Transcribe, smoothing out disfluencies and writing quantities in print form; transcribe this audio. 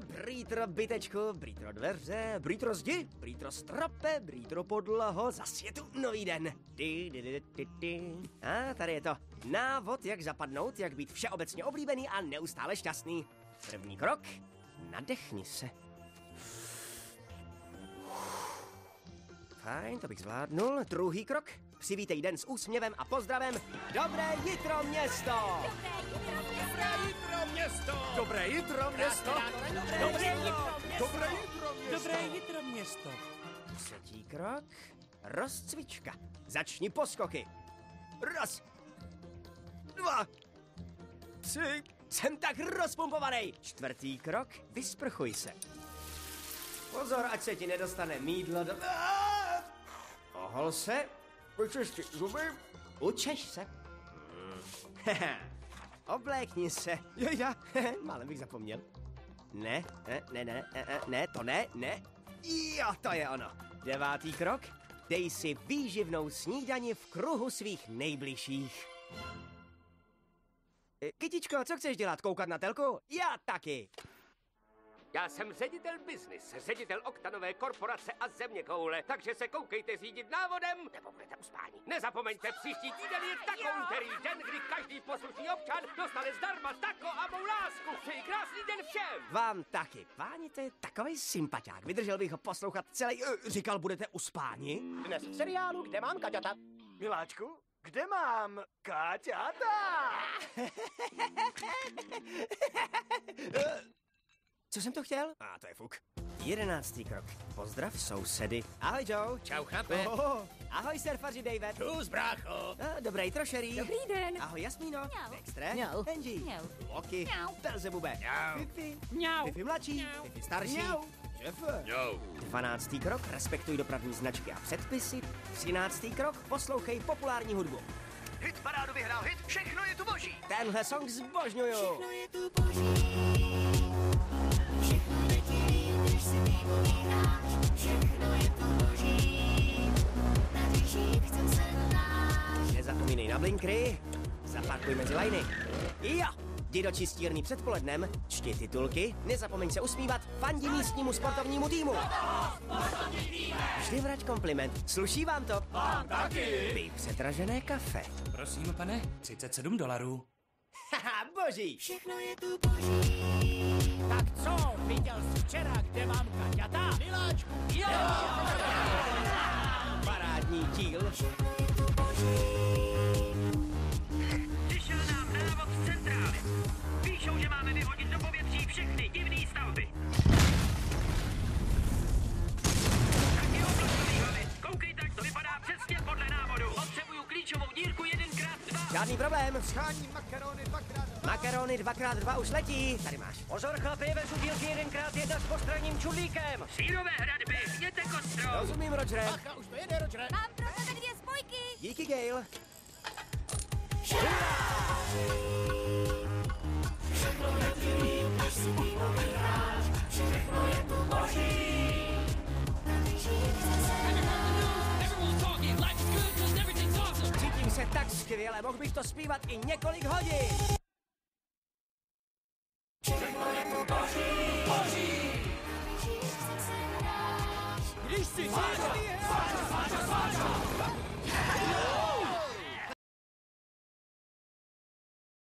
Brýtro bytečku, brýtro dveře, brýtro zdi, brýtro strope, brýtro podlaho, zas je tu nový den. A tady je to. Návod, jak zapadnout, jak být všeobecně oblíbený a neustále šťastný. První krok, nadechni se. Fajn, to bych zvládnul. Druhý krok, přivítej den s úsměvem a pozdravem. Dobré jitro, město! Dobré jitro, město! Dobré jitro, město! Dobré jitro, Dobré jitro, město! Dobré jitro, město! Třetí krok, rozcvička. Začni poskoky. 1, 2, 3. Jsem tak rozpumpovaný. Čtvrtý krok, vysprchuj se. Pozor, ať se ti nedostane mýdlo do... Ohol se. Vyčisti zuby. Učeš se. Oblékni se. Jojda, málem bych zapomněl. Ne, to ne. Jo, to je ono. 9. krok. Dej si výživnou snídani v kruhu svých nejbližších. Kytičko, co chceš dělat? Koukat na telku? Já taky. Já jsem ředitel business, ředitel oktanové korporace a zeměkoule, takže se koukejte řídit návodem, nebo budete uspáni. Nezapomeňte, příští týden je takový úterý den, kdy každý poslušný občan dostane zdarma tako a mou lásku. Přeji krásný den všem! Vám taky. Páni, to je takovej sympatiák. Vydržel bych ho poslouchat celý... Říkal, budete uspáni? Dnes v seriálu Kde mám Kaťata? Miláčku, kde mám Kaťata? Co jsem to chtěl? To je fuk. 11. krok. Pozdrav sousedy. Ahoj, Joe. Čau, chlape. Ahoj, surfaři David. Čus, brácho. Dobré jitro, Sherry. Dobrý den. Ahoj, Jasmíno. Mňau. Dextre. Mňau. Benji. Mňau. Loki. Mňau. Belzebube. Mňau. Fifi. Mňau. Fifi mladší. Mňau. Fifi starší. Mňau. Šefe. Jo. 12. krok. Respektuj dopravní značky a předpisy. 13. krok. Poslouchej populární hudbu. Hit parádu vyhrál hit, všechno je tu boží. Tenhle song zbožňuju. Všechno je tu boží. Všechno letí, když si vypovídáš. Všechno je tu boží. Na dýších chcem se náš. Nezapomínej na blinkry. Zaparkuj mezi lajny. Jo! Jdi do čistírny předpolednem, čti titulky, nezapomeň se usmívat, fandi místnímu sportovnímu týmu. Vždy vrať kompliment, sluší vám to? Vám taky. Pij přetražené kafe. Prosím, pane, $37. Haha, boží! Všechno je tu boží. Tak co, viděl jsi včera, kde mám Kaťata? Miláčku. Jo! Parádní díl. Všechno je tu boží. Přišel nám návod z centrály. Píšou, že máme vyhodit do povětří všechny divné stavby. Taky oblastový hlavy. Koukejte, jak to vypadá přesně podle návodu. Potřebuju klíčovou dírku 1x2. Žádný problém. Schání makarony 2x2. Makarony 2x2 už letí. Tady máš. Pozor, chlapi, vezu dílky 1x1 s postranním čudlíkem. Sírové hradby, jděte kostro. Rozumím, Rogere. Bacha, už to jede, Roger. Mám pro tebe 2 spojky. Díky, Gail. Všechno letí, když si vypovídáš. Všechno je tu boží. Na dýších chcem se náš. Cítím se tak skvěle, mohl bych to zpívat i několik hodin.